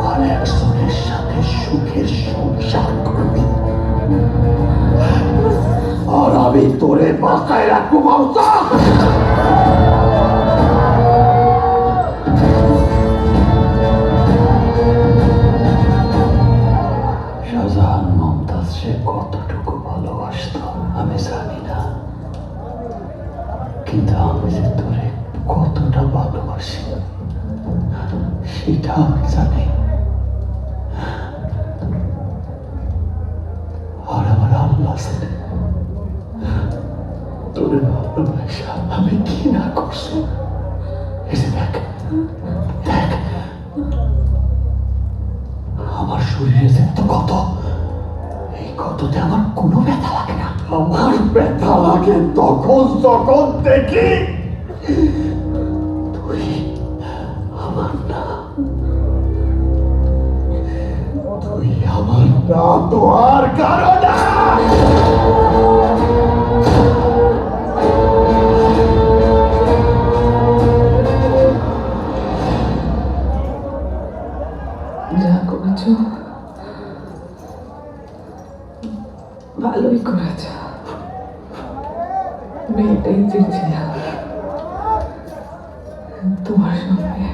আর একজনের সাথে সুখের সংসার করবি, আর আমি তোরে বাঁচায় রাখবো মমতা। শাহজাহান মমতাজ সে কতটুকু ভালোবাসতো আমি জানি না, কিন্তু আমি যে তোরে কতটা ভালোবাসি সেটা আমি জানি। আর আমার আল্লাহ জানে তোরে ভালোবাসা আমি কি না করছি। এই যে দেখ দেখ, আমার শরীরে যে এত ক্ষত, এই ক্ষততে আমার কোনো ব্যথা লাগে না। আমার ব্যথা লাগে যখন দেখি তুই আমার না, তুই আমার না, তো আর কারো না। যা করেছ ভালোই করেছ, আমি এটাই চেয়েছিলাম তোমার সঙ্গে